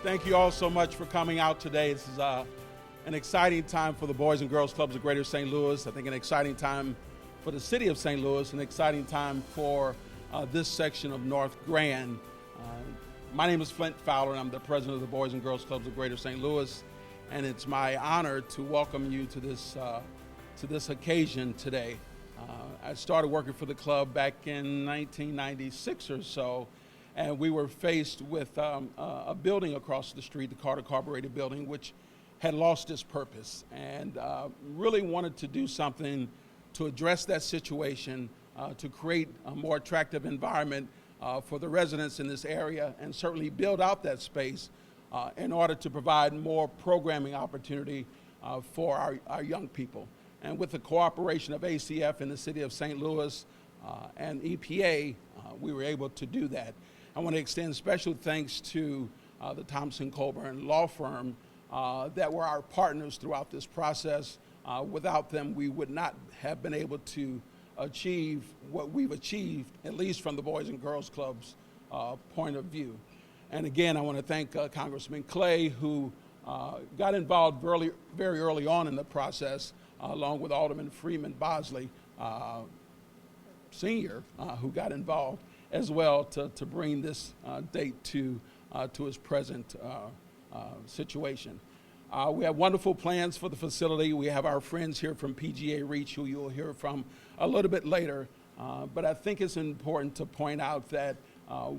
Thank you all so much for coming out today. This is an exciting time for the Boys and Girls Clubs of Greater St. Louis. I think an exciting time for the city of St. Louis, an exciting time for this section of North Grand. My name is Flint Fowler, and I'm the president of the Boys and Girls Clubs of Greater St. Louis, and it's my honor to welcome you to this occasion today. I started working for the club back in 1996 or so, and we were faced with a building across the street, the Carter Carburetor building, which had lost its purpose, and really wanted to do something to address that situation, to create a more attractive environment for the residents in this area, and certainly build out that space in order to provide more programming opportunity for our young people. And with the cooperation of ACF in the city of St. Louis and EPA, we were able to do that. I want to extend special thanks to the Thompson Colburn law firm that were our partners throughout this process. Without them, we would not have been able to achieve what we've achieved, at least from the Boys and Girls Club's point of view. And again, I want to thank Congressman Clay, who got involved very early on in the process, along with Alderman Freeman Bosley, Sr., who got involved as well to bring this date to its present situation. We have wonderful plans for the facility. We have our friends here from PGA REACH, who you'll hear from a little bit later. But I think it's important to point out that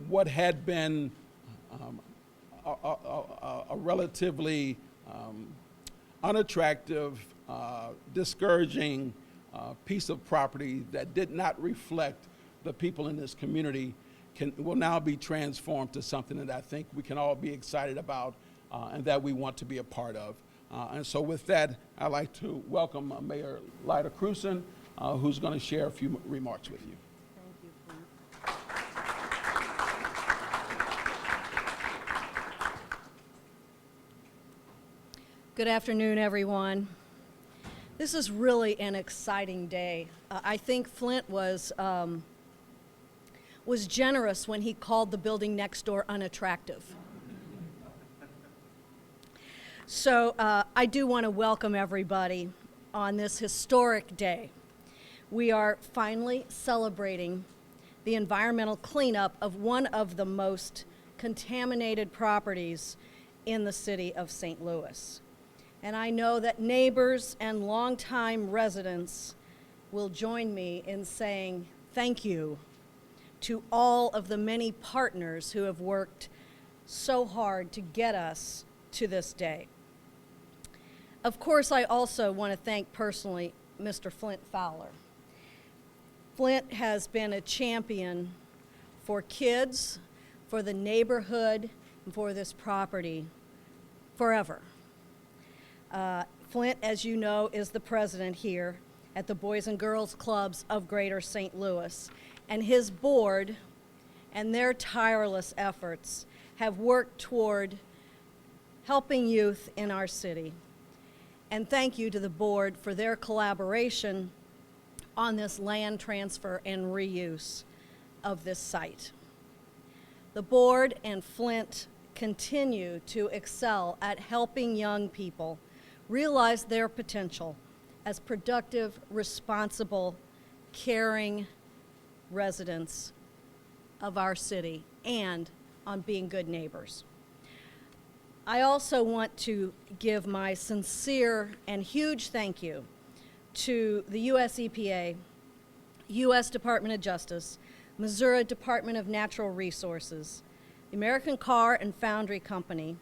what had been a relatively unattractive, discouraging piece of property that did not reflect the people in this community will now be transformed to something that I think we can all be excited about and that we want to be a part of. And so with that, I'd like to welcome Mayor Lyda Krewson, who's going to share a few remarks with you. Thank you, Flint. Good afternoon, everyone. This is really an exciting day. I think Flint was generous when he called the building next door unattractive. So I do want to welcome everybody on this historic day. We are finally celebrating the environmental cleanup of one of the most contaminated properties in the city of St. Louis. And I know that neighbors and longtime residents will join me in saying thank you to all of the many partners who have worked so hard to get us to this day. Of course, I also want to thank personally Mr. Flint Fowler. Flint has been a champion for kids, for the neighborhood, and for this property forever. Flint, as you know, is the president here at the Boys and Girls Clubs of Greater St. Louis, and his board and their tireless efforts have worked toward helping youth in our city. And thank you to the board for their collaboration on this land transfer and reuse of this site. The board and Flint continue to excel at helping young people realize their potential as productive, responsible, caring residents of our city and on being good neighbors. I also want to give my sincere and huge thank you to the U.S. EPA, U.S. Department of Justice, Missouri Department of Natural Resources, the American Car and Foundry Company,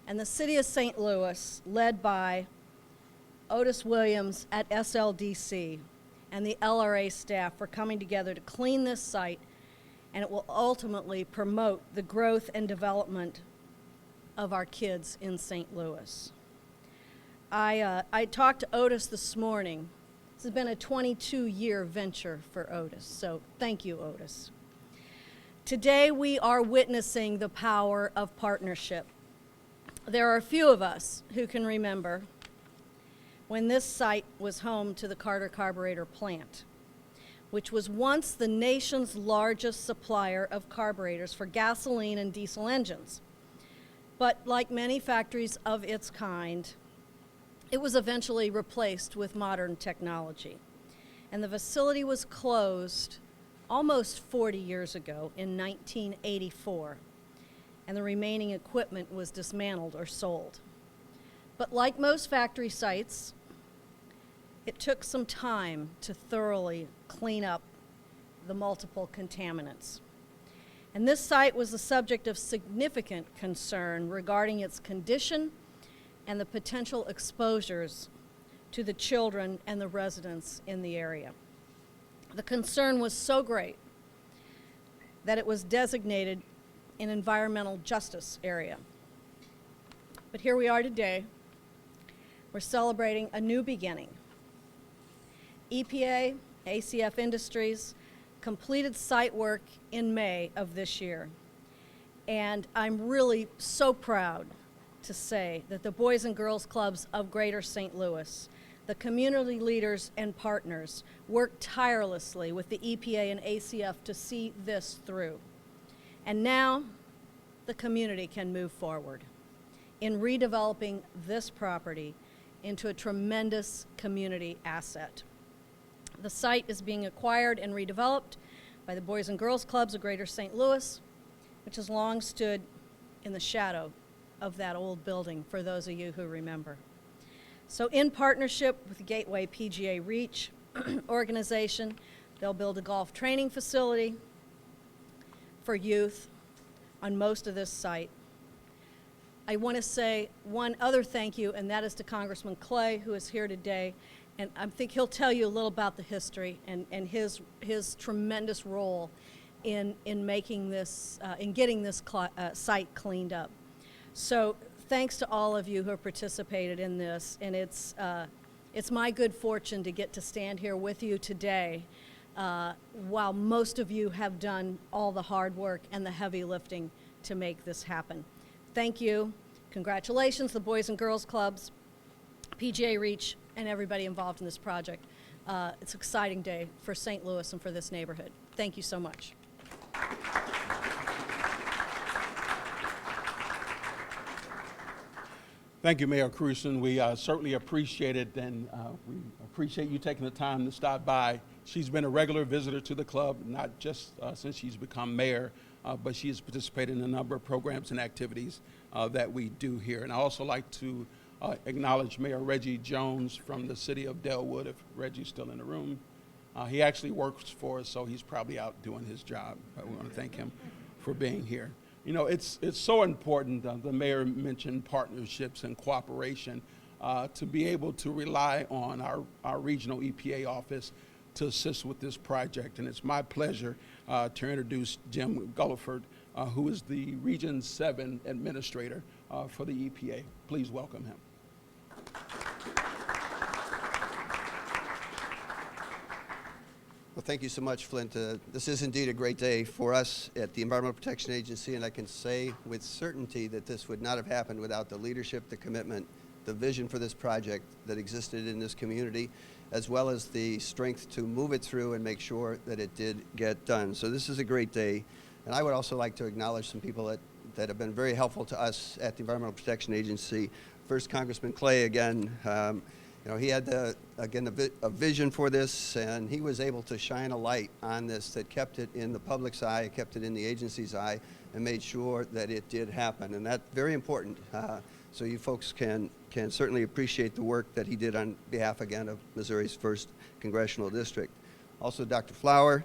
and the City of St. Louis, led by Otis Williams at SLDC, and the LRA staff for coming together to clean this site, and it will ultimately promote the growth and development of our kids in St. Louis. I talked to Otis this morning. This has been a 22-year venture for Otis, so thank you, Otis. Today we are witnessing the power of partnership. There are a few of us who can remember when this site was home to the Carter Carburetor plant, which was once the nation's largest supplier of carburetors for gasoline and diesel engines. But like many factories of its kind, it was eventually replaced with modern technology. And the facility was closed almost 40 years ago in 1984, and the remaining equipment was dismantled or sold. But like most factory sites, it took some time to thoroughly clean up the multiple contaminants. And this site was the subject of significant concern regarding its condition and the potential exposures to the children and the residents in the area. The concern was so great that it was designated an environmental justice area. But here we are today. We're celebrating a new beginning. EPA, ACF Industries completed site work in May of this year. And I'm really so proud to say that the Boys and Girls Clubs of Greater St. Louis, the community leaders and partners, worked tirelessly with the EPA and ACF to see this through. And now the community can move forward in redeveloping this property into a tremendous community asset. The site is being acquired and redeveloped by the Boys and Girls Clubs of Greater St. Louis, which has long stood in the shadow of that old building, for those of you who remember. So in partnership with the Gateway PGA REACH organization, they'll build a golf training facility for youth on most of this site. I want to say one other thank you, and that is to Congressman Clay, who is here today. And I think he'll tell you a little about the history and his tremendous role in making this, in getting this site cleaned up. So thanks to all of you who have participated in this, and it's my good fortune to get to stand here with you today while most of you have done all the hard work and the heavy lifting to make this happen. Thank you. Congratulations, the Boys and Girls Clubs, PGA REACH, and everybody involved in this project. It's an exciting day for St. Louis and for this neighborhood. Thank you so much. Thank you, Mayor Krewson. We certainly appreciate it, and we appreciate you taking the time to stop by. She's been a regular visitor to the club, not just since she's become mayor, but she has participated in a number of programs and activities that we do here. And I also like to acknowledge Mayor Reggie Jones from the city of Delwood, if Reggie's still in the room. He actually works for us, so he's probably out doing his job. But we want to thank him for being here. You know, it's so important, the mayor mentioned partnerships and cooperation, to be able to rely on our regional EPA office to assist with this project. And it's my pleasure to introduce Jim Gulliford, who is the Region 7 Administrator for the EPA. Please welcome him. Well, thank you so much, Flint. This is indeed a great day for us at the Environmental Protection Agency, and I can say with certainty that this would not have happened without the leadership, the commitment, the vision for this project that existed in this community, as well as the strength to move it through and make sure that it did get done. So this is a great day. And I would also like to acknowledge some people that have been very helpful to us at the Environmental Protection Agency. First, Congressman Clay, again. You know, he had, a vision for this, and he was able to shine a light on this that kept it in the public's eye, kept it in the agency's eye, and made sure that it did happen. And that's very important. So you folks can certainly appreciate the work that he did on behalf, again, of Missouri's 1st Congressional District. Also, Dr. Fowler,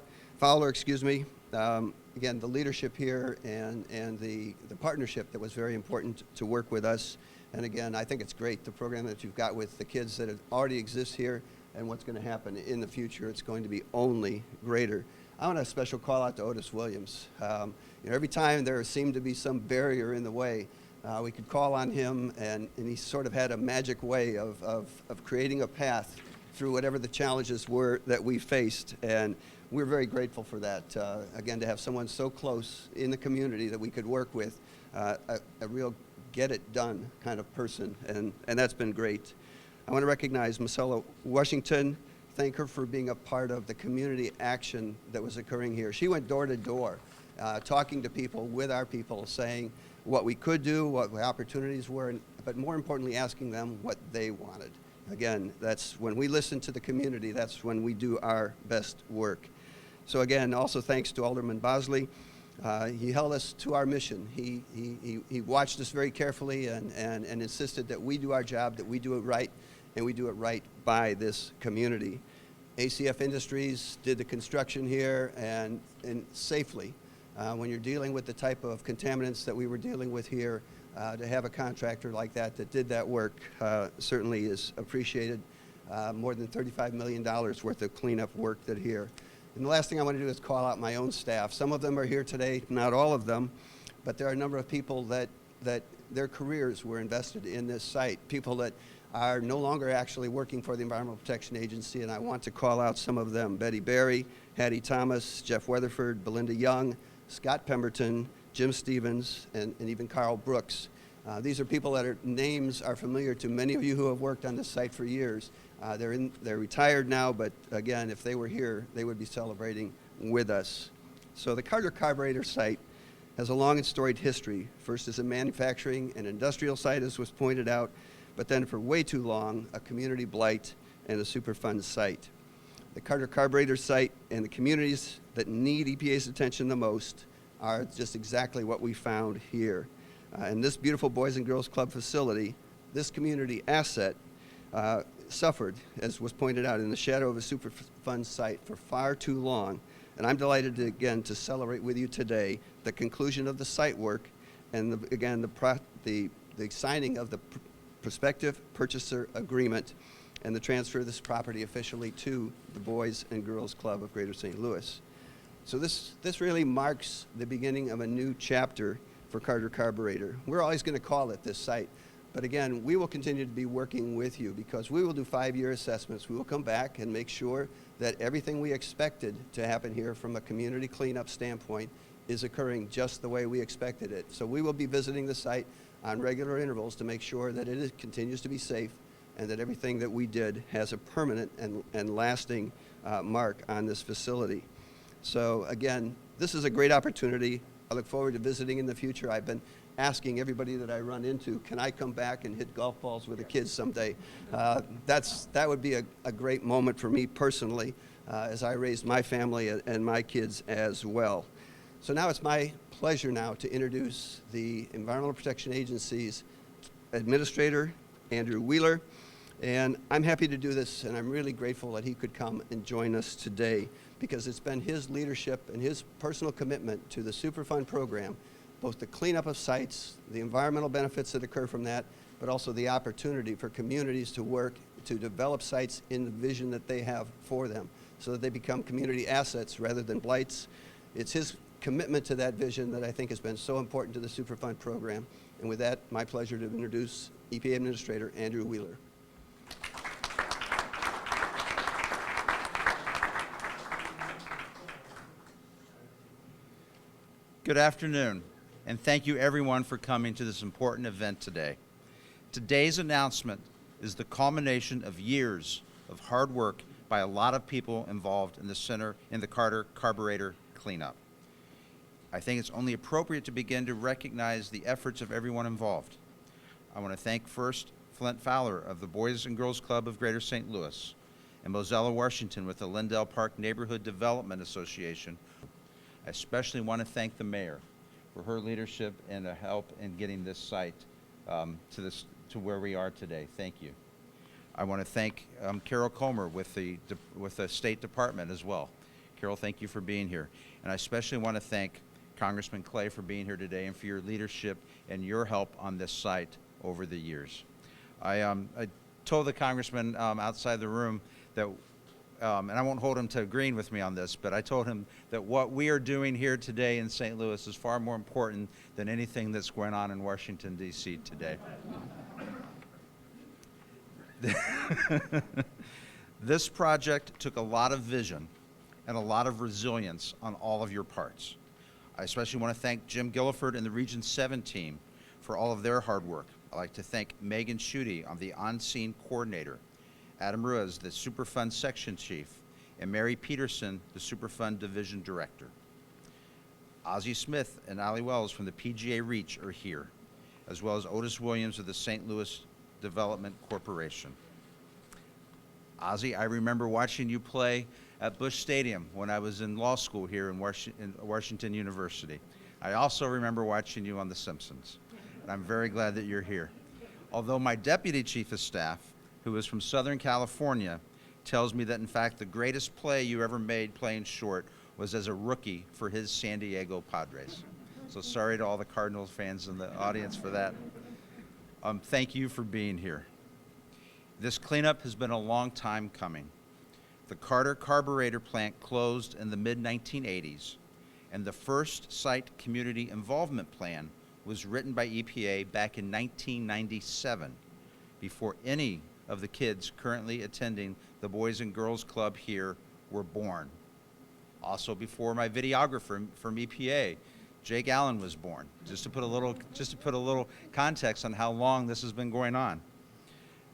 again, the leadership here and the partnership that was very important to work with us. And again, I think it's great, the program that you've got with the kids that already exist here and what's going to happen in the future. It's going to be only greater. I want a special call out to Otis Williams. You know, every time there seemed to be some barrier in the way, we could call on him, and he sort of had a magic way of creating a path through whatever the challenges were that we faced. And we're very grateful for that. Again, to have someone so close in the community that we could work with, a real get it done kind of person, and that's been great. I want to recognize Marcella Washington, thank her for being a part of the community action that was occurring here. She went door to door talking to people, with our people, saying what we could do, what the opportunities were, but more importantly, asking them what they wanted. Again, that's when we listen to the community, that's when we do our best work. So again, also thanks to Alderman Bosley. He held us to our mission. He watched us very carefully and insisted that we do our job, that we do it right, and we do it right by this community. ACF Industries did the construction here and safely. When you're dealing with the type of contaminants that we were dealing with here, to have a contractor like that did that work certainly is appreciated. More than $35 million worth of cleanup work that here. And the last thing I want to do is call out my own staff. Some of them are here today, not all of them, but there are a number of people that their careers were invested in this site, people that are no longer actually working for the Environmental Protection Agency, and I want to call out some of them: Betty Berry, Hattie Thomas, Jeff Weatherford, Belinda Young, Scott Pemberton, Jim Stevens, and even Carl Brooks. These are people that names are familiar to many of you who have worked on this site for years. They're retired now, but again, if they were here, they would be celebrating with us. So the Carter Carburetor site has a long and storied history, first as a manufacturing and industrial site, as was pointed out, but then for way too long, a community blight and a Superfund site. The Carter Carburetor site and the communities that need EPA's attention the most are just exactly what we found here. And this beautiful Boys and Girls Club facility, this community asset, suffered, as was pointed out, in the shadow of a Superfund site for far too long. And I'm delighted to, again, to celebrate with you today the conclusion of the site work and, the signing of the prospective purchaser agreement and the transfer of this property officially to the Boys and Girls Club of Greater St. Louis. So this really marks the beginning of a new chapter for Carter Carburetor. We're always going to call it this site. But again, we will continue to be working with you because we will do 5-year assessments. We will come back and make sure that everything we expected to happen here from a community cleanup standpoint is occurring just the way we expected it. So we will be visiting the site on regular intervals to make sure that it continues to be safe and that everything that we did has a permanent and lasting mark on this facility. So again, this is a great opportunity. I look forward to visiting in the future. I've been asking everybody that I run into, can I come back and hit golf balls with the kids someday? That would be a great moment for me personally as I raised my family and my kids as well. So now it's my pleasure now to introduce the Environmental Protection Agency's Administrator, Andrew Wheeler. And I'm happy to do this, and I'm really grateful that he could come and join us today because it's been his leadership and his personal commitment to the Superfund program, both the cleanup of sites, the environmental benefits that occur from that, but also the opportunity for communities to work to develop sites in the vision that they have for them so that they become community assets rather than blights. It's his commitment to that vision that I think has been so important to the Superfund program. And with that, my pleasure to introduce EPA Administrator Andrew Wheeler. Good afternoon, and thank you everyone for coming to this important event today. Today's announcement is the culmination of years of hard work by a lot of people involved in the Carter Carburetor cleanup. I think it's only appropriate to begin to recognize the efforts of everyone involved. I want to thank first Flint Fowler of the Boys and Girls Club of Greater St. Louis and Mozella Washington with the Lindell Park Neighborhood Development Association. I especially want to thank the mayor for her leadership and her help in getting this site to where we are today. Thank you. I want to thank Carol Comer with the State Department as well. Carol, thank you for being here. And I especially want to thank Congressman Clay for being here today and for your leadership and your help on this site over the years. I told the congressman outside the room that and I won't hold him to agreeing with me on this, but I told him that what we are doing here today in St. Louis is far more important than anything that's going on in Washington, D.C. today. This project took a lot of vision and a lot of resilience on all of your parts. I especially want to thank Jim Gulliford and the Region 7 team for all of their hard work. I'd like to thank Megan Schutte, the on-scene coordinator, Adam Ruiz, the Superfund section chief, and Mary Peterson, the Superfund division director. Ozzie Smith and Allie Wells from the PGA REACH are here, as well as Otis Williams of the St. Louis Development Corporation. Ozzie, I remember watching you play at Busch Stadium when I was in law school here in Washington University. I also remember watching you on The Simpsons, and I'm very glad that you're here. Although my deputy chief of staff, who is from Southern California, tells me that in fact the greatest play you ever made playing short was as a rookie for his San Diego Padres. So sorry to all the Cardinals fans in the audience for that. Thank you for being here. This cleanup has been a long time coming. The Carter Carburetor plant closed in the mid-1980s, and the first site community involvement plan was written by EPA back in 1997, before any of the kids currently attending the Boys and Girls Club here were born. Also before my videographer from EPA, Jake Allen, was born. Just to put a little context on how long this has been going on.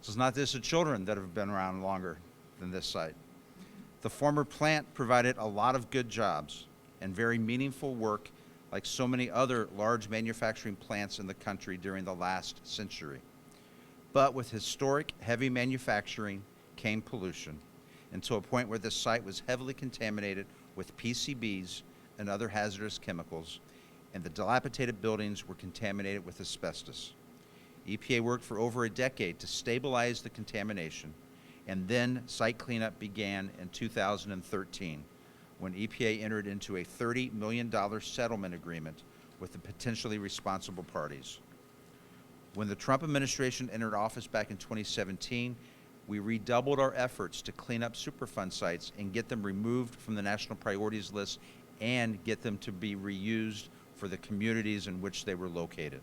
So it's not just the children that have been around longer than this site. The former plant provided a lot of good jobs and very meaningful work, like so many other large manufacturing plants in the country during the last century. But with historic heavy manufacturing came pollution, and to a point where this site was heavily contaminated with PCBs and other hazardous chemicals, and the dilapidated buildings were contaminated with asbestos. EPA worked for over a decade to stabilize the contamination, and then site cleanup began in 2013, when EPA entered into a $30 million settlement agreement with the potentially responsible parties. When the Trump administration entered office back in 2017, we redoubled our efforts to clean up Superfund sites and get them removed from the national priorities list and get them to be reused for the communities in which they were located.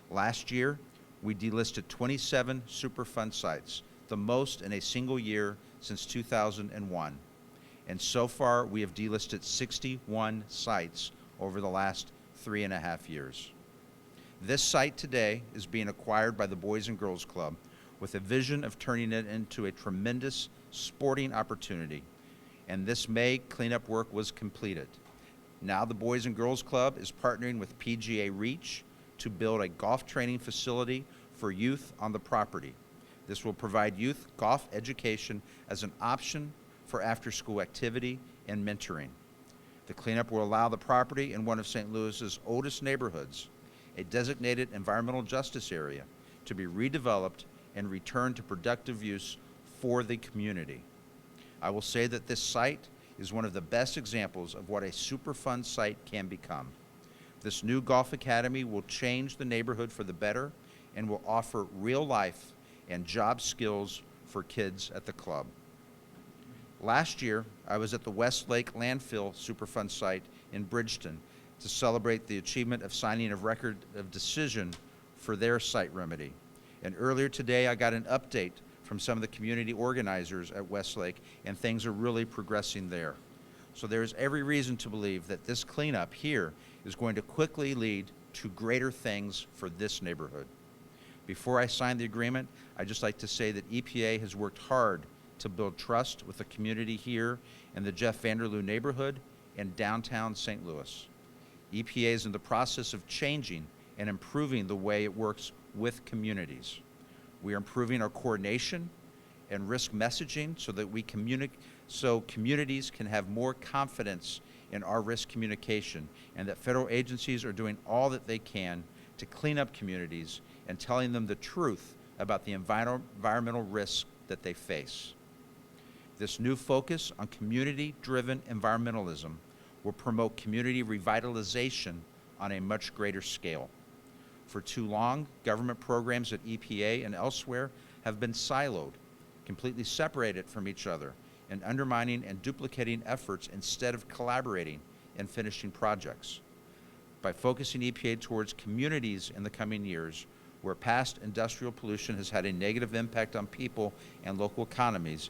Last year, we delisted 27 Superfund sites, the most in a single year since 2001. And so far, we have delisted 61 sites over the last 3.5 years. This site today is being acquired by the Boys and Girls Club with a vision of turning it into a tremendous sporting opportunity. And this May, cleanup work was completed. Now the Boys and Girls Club is partnering with PGA REACH to build a golf training facility for youth on the property. This will provide youth golf education as an option for after-school activity and mentoring. The cleanup will allow the property in one of St. Louis's oldest neighborhoods, a designated environmental justice area, to be redeveloped and returned to productive use for the community. I will say that this site is one of the best examples of what a Superfund site can become. This new golf academy will change the neighborhood for the better and will offer real life and job skills for kids at the club. Last year, I was at the Westlake Landfill Superfund site in Bridgeton to celebrate the achievement of signing of record of decision for their site remedy. And earlier today, I got an update from some of the community organizers at Westlake, and things are really progressing there. So there's every reason to believe that this cleanup here is going to quickly lead to greater things for this neighborhood. Before I sign the agreement, I'd just like to say that EPA has worked hard to build trust with the community here in the Jeff Vanderloo neighborhood and downtown St. Louis. EPA is in the process of changing and improving the way it works with communities. We are improving our coordination and risk messaging so that communities can have more confidence in our risk communication, and that federal agencies are doing all that they can to clean up communities and telling them the truth about the environmental risks that they face. This new focus on community-driven environmentalism will promote community revitalization on a much greater scale. For too long, government programs at EPA and elsewhere have been siloed, completely separated from each other, and undermining and duplicating efforts instead of collaborating and finishing projects. By focusing EPA towards communities in the coming years, where past industrial pollution has had a negative impact on people and local economies,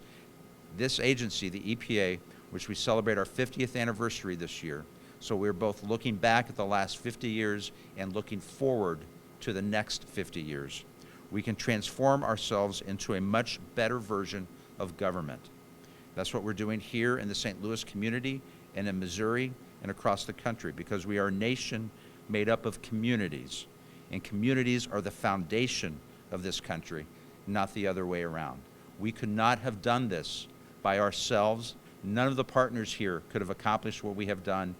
this agency, the EPA, which we celebrate our 50th anniversary this year, so we're both looking back at the last 50 years and looking forward to the next 50 years. We can transform ourselves into a much better version of government. That's what we're doing here in the St. Louis community and in Missouri and across the country, because we are a nation made up of communities, and communities are the foundation of this country, not the other way around. We could not have done this by ourselves. None of the partners here could have accomplished what we have done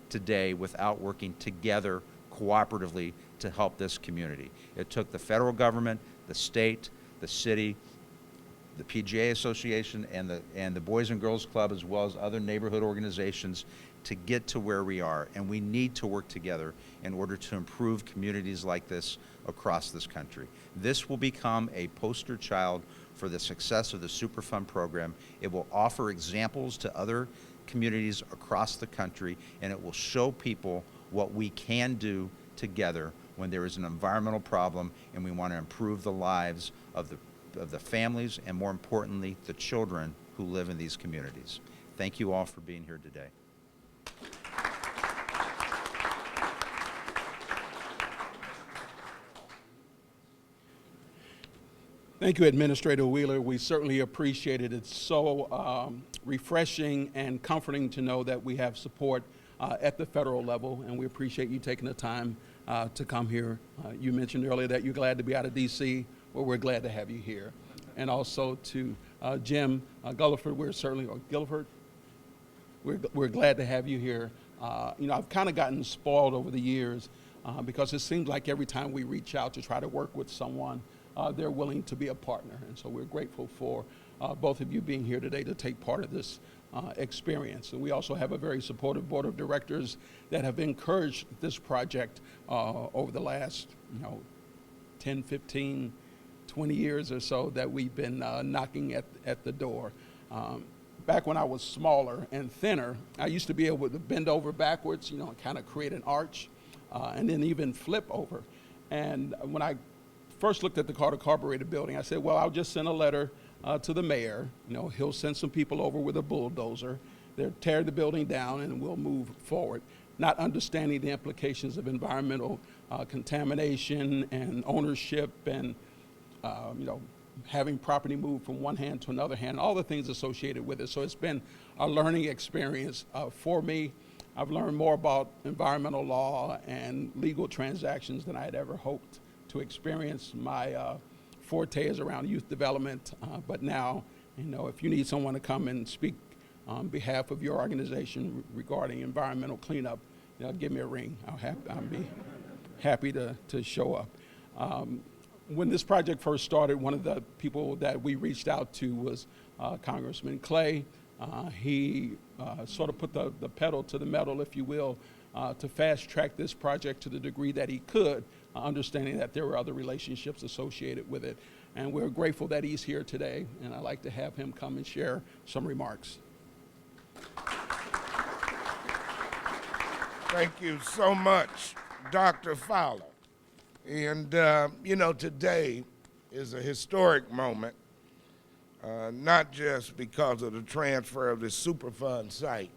today without working together cooperatively to help this community. It took the federal government, the state, the city, the PGA Association, and the Boys and Girls Club, as well as other neighborhood organizations, to get to where we are. And we need to work together in order to improve communities like this across this country. This will become a poster child for the success of the Superfund program. It will offer examples to other communities across the country, and it will show people what we can do together when there is an environmental problem and we want to improve the lives of the families and, more importantly, the children who live in these communities. Thank you all for being here today. Thank you, Administrator Wheeler. We certainly appreciate it. It's so refreshing and comforting to know that we have support at the federal level, and we appreciate you taking the time to come here. You mentioned earlier that you're glad to be out of D.C. Well, we're glad to have you here. And also to Jim Gulliford, Gulliford, we're glad to have you here. You know, I've kind of gotten spoiled over the years because it seems like every time we reach out to try to work with someone, they're willing to be a partner. And so we're grateful for both of you being here today to take part of this experience. And we also have a very supportive board of directors that have encouraged this project over the last, 10, 15, 20 years or so that we've been knocking at the door. Back when I was smaller and thinner, I used to be able to bend over backwards, and kind of create an arch, and then even flip over. And when I first looked at the Carter Carburetor building, I said, well, I'll just send a letter to the mayor. He'll send some people over with a bulldozer. They'll tear the building down and we'll move forward, not understanding the implications of environmental contamination and ownership and, having property moved from one hand to another hand, all the things associated with it. So it's been a learning experience for me. I've learned more about environmental law and legal transactions than I had ever hoped to experience. My forte is around youth development, but now, if you need someone to come and speak on behalf of your organization regarding environmental cleanup, give me a ring. I'll be happy to show up. When this project first started, one of the people that we reached out to was Congressman Clay. He sort of put the pedal to the metal, if you will, to fast track this project to the degree that he could, understanding that there were other relationships associated with it. And we're grateful that he's here today, and I'd like to have him come and share some remarks. Thank you so much, Dr. Fowler. And, today is a historic moment, not just because of the transfer of the Superfund site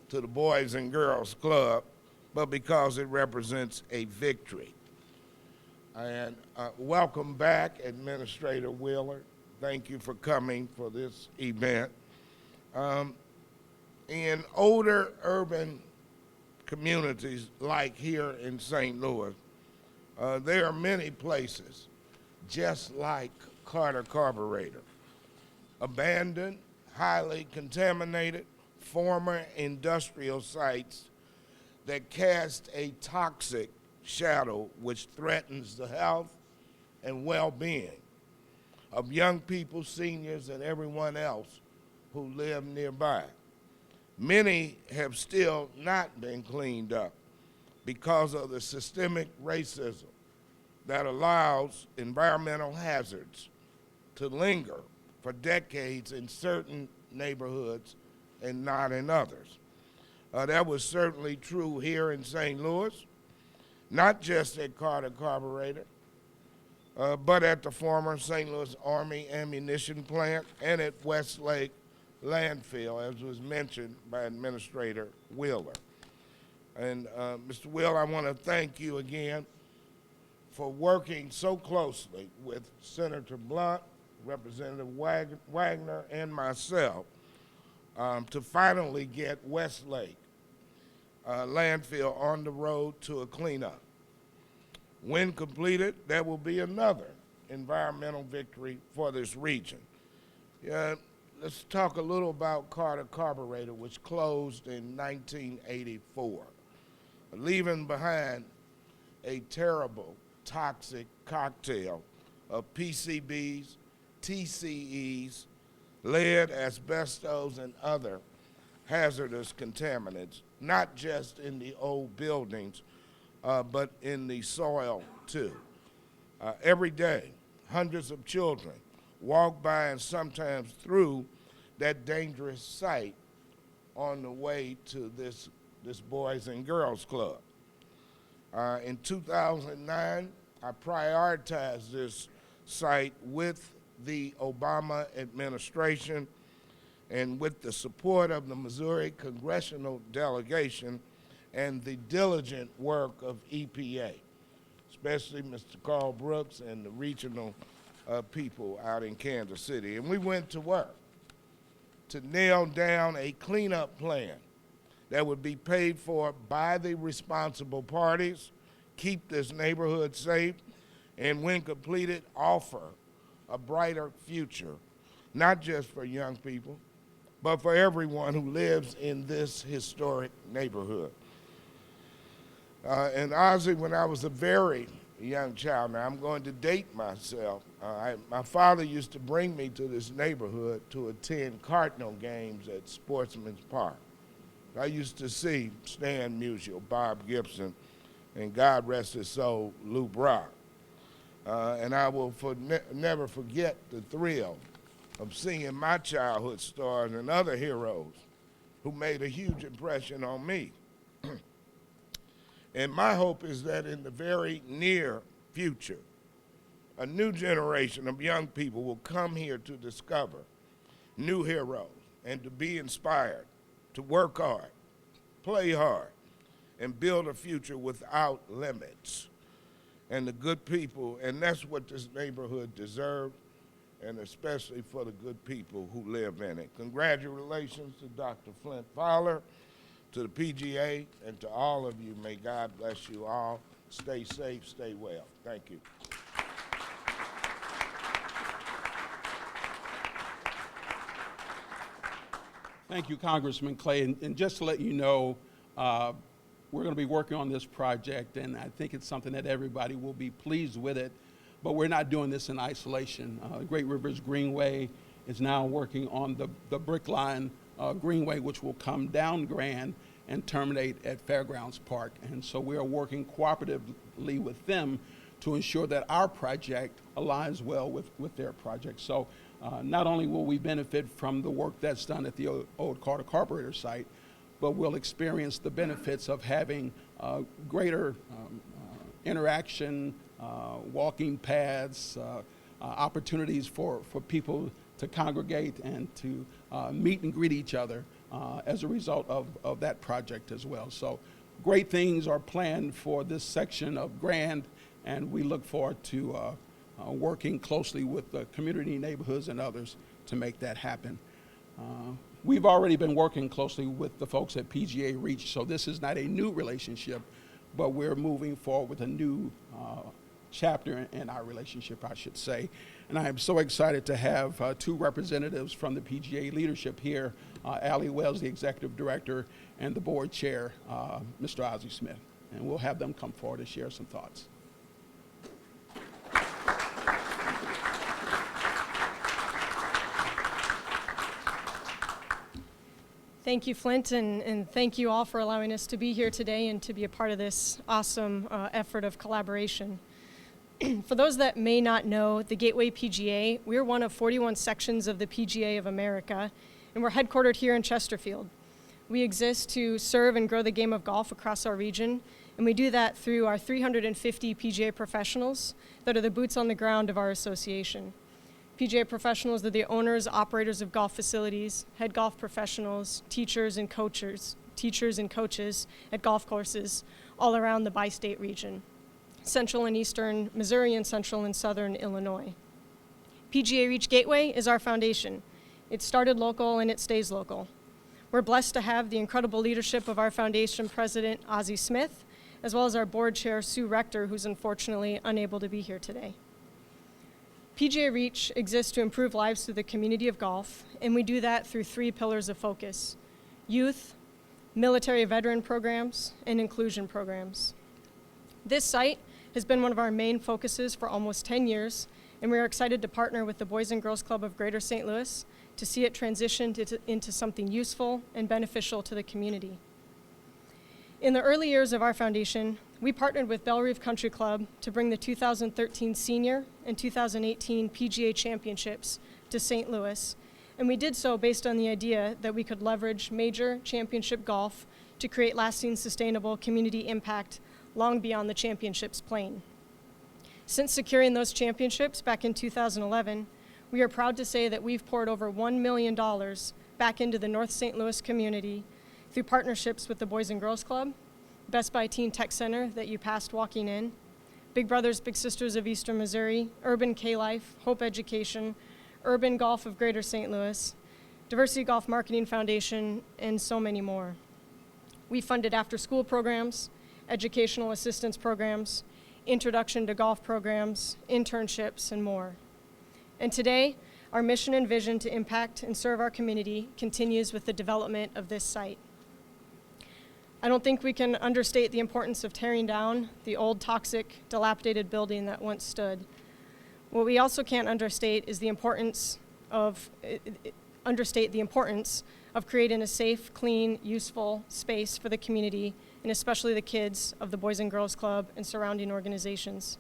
to the Boys and Girls Club, but because it represents a victory. And welcome back, Administrator Wheeler. Thank you for coming for this event. In older urban communities like here in St. Louis, there are many places just like Carter Carburetor, abandoned, highly contaminated, former industrial sites that cast a toxic shadow which threatens the health and well-being of young people, seniors, and everyone else who live nearby. Many have still not been cleaned up because of the systemic racism that allows environmental hazards to linger for decades in certain neighborhoods and not in others. That was certainly true here in St. Louis, not just at Carter Carburetor, but at the former St. Louis Army Ammunition Plant and at Westlake Landfill, as was mentioned by Administrator Wheeler. And Mr. Wheeler, I want to thank you again for working so closely with Senator Blunt, Representative Wagner, and myself to finally get Westlake landfill on the road to a cleanup. When completed, there will be another environmental victory for this region. Let's talk a little about Carter Carburetor, which closed in 1984, leaving behind a terrible, toxic cocktail of PCBs, TCEs, lead, asbestos, and other hazardous contaminants, not just in the old buildings, but in the soil too. Every day, hundreds of children walk by and sometimes through that dangerous site on the way to this Boys and Girls Club. In 2009, I prioritized this site with the Obama administration and with the support of the Missouri congressional delegation and the diligent work of EPA, especially Mr. Carl Brooks and the regional people out in Kansas City. And we went to work to nail down a cleanup plan that would be paid for by the responsible parties, keep this neighborhood safe, and when completed, offer a brighter future, not just for young people, but for everyone who lives in this historic neighborhood. And Ozzie, when I was a very young child, now I'm going to date myself, my father used to bring me to this neighborhood to attend Cardinal games at Sportsman's Park. I used to see Stan Musial, Bob Gibson, and God rest his soul, Lou Brock. And I will never forget the thrill of seeing my childhood stars and other heroes who made a huge impression on me. And my hope is that in the very near future, a new generation of young people will come here to discover new heroes and to be inspired, to work hard, play hard, and build a future without limits. And the good people, and that's what this neighborhood deserves, and especially for the good people who live in it. Congratulations to Dr. Flint Fowler, to the PGA, and to all of you. May God bless you all. Stay safe, stay well. Thank you. Thank you, Congressman Clay. And just to let you know, we're going to be working on this project, and I think it's something that everybody will be pleased with it. But we're not doing this in isolation. Great Rivers Greenway is now working on the Brick Line Greenway, which will come down Grand and terminate at Fairgrounds Park. And so we are working cooperatively with them to ensure that our project aligns well with their project. So not only will we benefit from the work that's done at the old Carter Carburetor site, but we'll experience the benefits of having greater interaction, walking paths, opportunities for people to congregate and to meet and greet each other as a result of that project as well. So great things are planned for this section of Grand, and we look forward to working closely with the community, neighborhoods, and others to make that happen. We've already been working closely with the folks at PGA REACH, so this is not a new relationship, but we're moving forward with a new chapter in our relationship, I should say. And I am so excited to have two representatives from the PGA leadership here, Allie Wells, the executive director, and the board chair, Mr. Ozzie Smith. And we'll have them come forward and share some thoughts. Thank you, Flint, and thank you all for allowing us to be here today and to be a part of this awesome effort of collaboration. For those that may not know, the Gateway PGA, we're one of 41 sections of the PGA of America, and we're headquartered here in Chesterfield. We exist to serve and grow the game of golf across our region, and we do that through our 350 PGA professionals that are the boots on the ground of our association. PGA professionals are the owners, operators of golf facilities, head golf professionals, teachers and coaches at golf courses all around the bi-state region, central and eastern Missouri and central and southern Illinois. PGA REACH Gateway is our foundation. It started local and it stays local. We're blessed to have the incredible leadership of our foundation president, Ozzie Smith, as well as our board chair, Sue Rector, who's unfortunately unable to be here today. PGA REACH exists to improve lives through the community of golf, and we do that through 3 pillars of focus: youth, military veteran programs, and inclusion programs. This site has been one of our main focuses for almost 10 years, and we are excited to partner with the Boys and Girls Club of Greater St. Louis to see it transition into something useful and beneficial to the community. In the early years of our foundation, we partnered with Belle Rive Country Club to bring the 2013 Senior and 2018 PGA Championships to St. Louis, and we did so based on the idea that we could leverage major championship golf to create lasting, sustainable community impact long beyond the championships plane. Since securing those championships back in 2011, we are proud to say that we've poured over $1 million back into the North St. Louis community through partnerships with the Boys and Girls Club, Best Buy Teen Tech Center that you passed walking in, Big Brothers Big Sisters of Eastern Missouri, Urban K-Life, Hope Education, Urban Golf of Greater St. Louis, Diversity Golf Marketing Foundation, and so many more. We funded after-school programs, educational assistance programs, introduction to golf programs, internships, and more. And today, our mission and vision to impact and serve our community continues with the development of this site. I don't think we can understate the importance of tearing down the old, toxic, dilapidated building that once stood. What we also can't understate is the importance of creating a safe, clean, useful space for the community, and especially the kids of the Boys and Girls Club and surrounding organizations.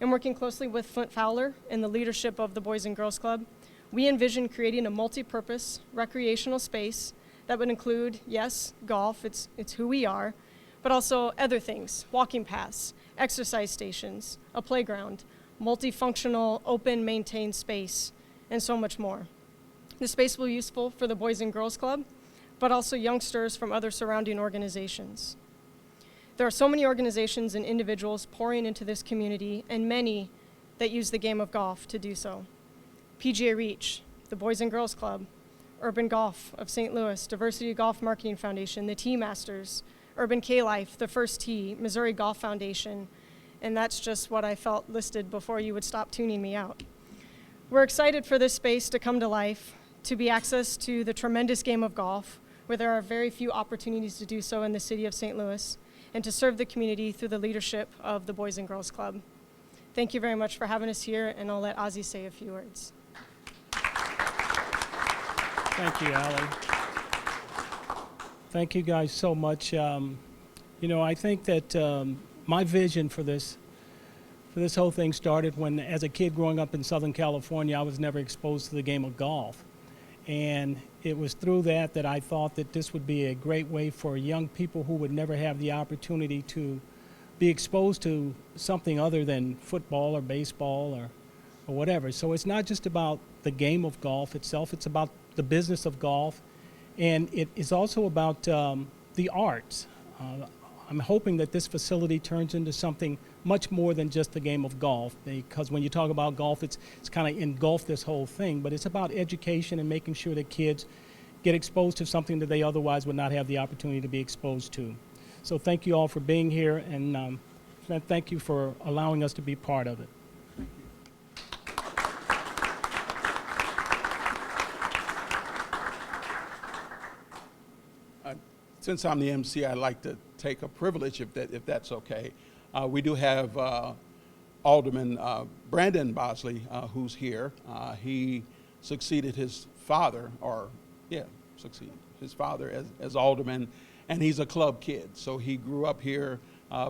And working closely with Flint Fowler and the leadership of the Boys and Girls Club, we envision creating a multi-purpose recreational space that would include, yes, golf, it's who we are, but also other things: walking paths, exercise stations, a playground, multifunctional, open, maintained space, and so much more. The space will be useful for the Boys and Girls Club, but also youngsters from other surrounding organizations. There are so many organizations and individuals pouring into this community, and many that use the game of golf to do so. PGA REACH, the Boys and Girls Club, Urban Golf of St. Louis, Diversity Golf Marketing Foundation, the Tee Masters, Urban K-Life, the First Tee, Missouri Golf Foundation, and that's just what I felt listed before you would stop tuning me out. We're excited for this space to come to life, to be access to the tremendous game of golf, where there are very few opportunities to do so in the city of St. Louis, and to serve the community through the leadership of the Boys and Girls Club. Thank you very much for having us here, and I'll let Ozzie say a few words. Thank you, Allie. Thank you guys so much. I think that my vision for this whole thing started when, as a kid growing up in Southern California, I was never exposed to the game of golf. And it was through that I thought that this would be a great way for young people who would never have the opportunity to be exposed to something other than football or baseball or whatever. So it's not just about the game of golf itself, it's about the business of golf, and it is also about the arts. I'm hoping that this facility turns into something much more than just the game of golf, because when you talk about golf, it's kind of engulfed this whole thing, but it's about education and making sure that kids get exposed to something that they otherwise would not have the opportunity to be exposed to. So thank you all for being here, and thank you for allowing us to be part of it. Since I'm the MC, I'd like to take a privilege, if that's okay. We do have Alderman Brandon Bosley, who's here. He succeeded his father, as Alderman, and he's a club kid. So he grew up here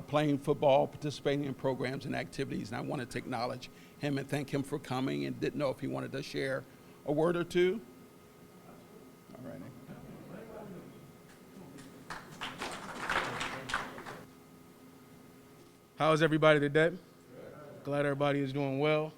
playing football, participating in programs and activities, and I wanted to acknowledge him and thank him for coming, and didn't know if he wanted to share a word or two. All right. How's everybody today? Glad everybody is doing well.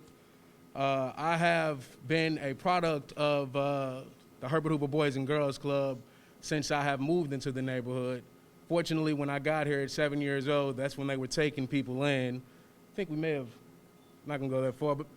I have been a product of the Herbert Hoover Boys and Girls Club since I have moved into the neighborhood. Fortunately, when I got here at 7 years old, that's when they were taking people in. I think we may have, I'm not gonna go that far, but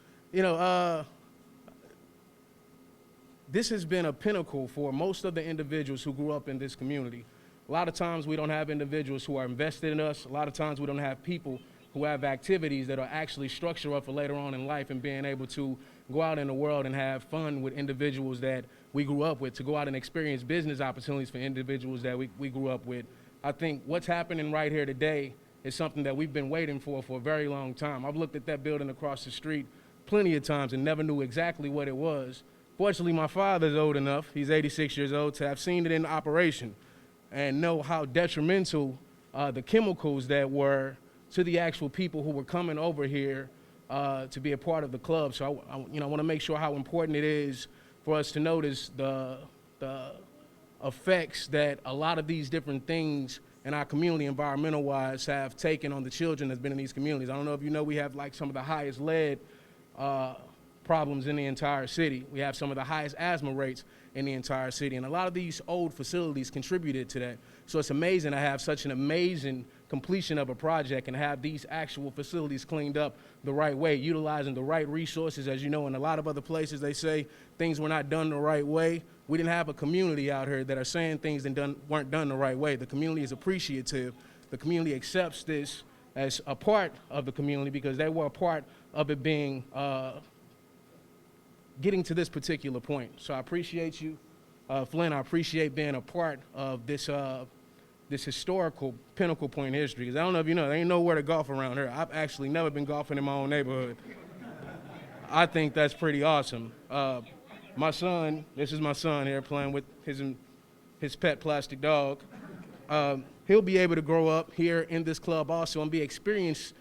this has been a pinnacle for most of the individuals who grew up in this community. A lot of times we don't have individuals who are invested in us. A lot of times we don't have people who have activities that are actually structure up for later on in life and being able to go out in the world and have fun with individuals that we grew up with, to go out and experience business opportunities for individuals that we grew up with. I think what's happening right here today is something that we've been waiting for a very long time. I've looked at that building across the street plenty of times and never knew exactly what it was. Fortunately, my father's old enough, he's 86 years old, to have seen it in operation and know how detrimental the chemicals that were to the actual people who were coming over here to be a part of the club. So I want to make sure how important it is for us to notice the effects that a lot of these different things in our community, environmental-wise, have taken on the children that's been in these communities. I don't know if you know, we have like some of the highest lead problems in the entire city. We have some of the highest asthma rates in the entire city, and a lot of these old facilities contributed to that. So it's amazing to have such an amazing completion of a project and have these actual facilities cleaned up the right way, utilizing the right resources. As you know, in a lot of other places, they say things were not done the right way. We didn't have a community out here that are saying things that weren't done the right way. The community is appreciative. The community accepts this as a part of the community because they were a part of it being getting to this particular point. So I appreciate you, Flint. I appreciate being a part of this this historical pinnacle point in history. Because I don't know if you know, there ain't nowhere to golf around here. I've actually never been golfing in my own neighborhood. I think that's pretty awesome. My son, this is my son here playing with his pet plastic dog. He'll be able to grow up here in this club also and be experiencing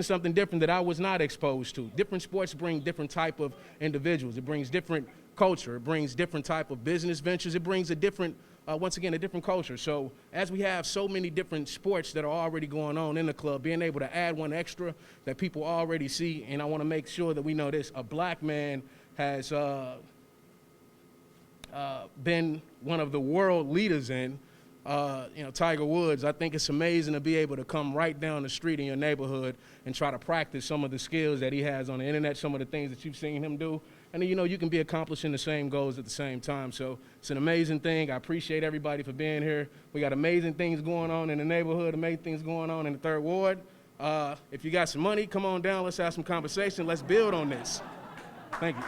something different that I was not exposed to. Different sports bring different type of individuals. It brings different culture. It brings different type of business ventures. It brings a different, once again, a different culture. So as we have so many different sports that are already going on in the club, being able to add one extra that people already see, and I want to make sure that we know this, a black man has been one of the world leaders in, Tiger Woods. I think it's amazing to be able to come right down the street in your neighborhood and try to practice some of the skills that he has on the internet, some of the things that you've seen him do. And you can be accomplishing the same goals at the same time. So it's an amazing thing. I appreciate everybody for being here. We got amazing things going on in the neighborhood, amazing things going on in the 3rd Ward. If you got some money, come on down. Let's have some conversation. Let's build on this. Thank you.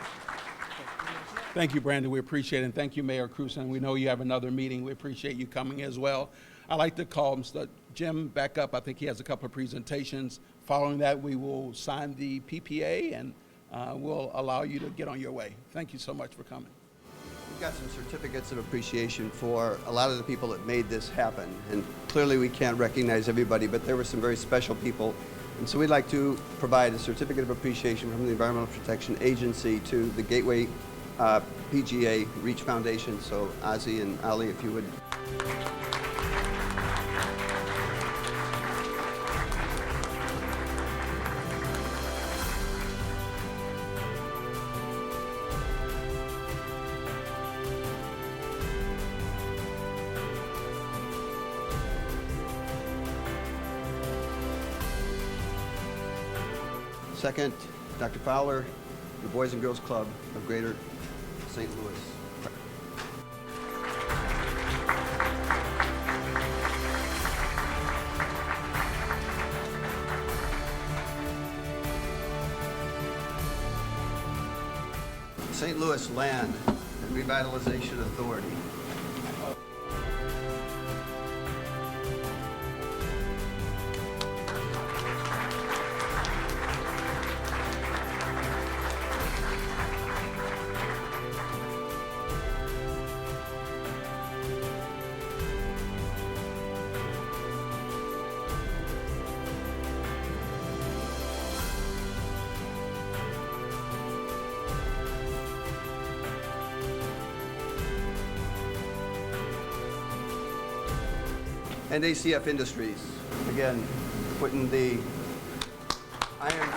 Thank you, Brandon. We appreciate it. And thank you, Mayor Krewson. We know you have another meeting. We appreciate you coming as well. I'd like to call Mr. Jim back up. I think he has a couple of presentations. Following that, we will sign the PPA and we'll allow you to get on your way. Thank you so much for coming. We've got some certificates of appreciation for a lot of the people that made this happen. And clearly we can't recognize everybody, but there were some very special people. And so we'd like to provide a certificate of appreciation from the Environmental Protection Agency to the Gateway PGA REACH Foundation. So Ozzie and Ali, if you would. Second, Dr. Fowler, the Boys and Girls Club of Greater St. Louis. St. Louis Land and Revitalization Authority. And ACF Industries, again, putting the iron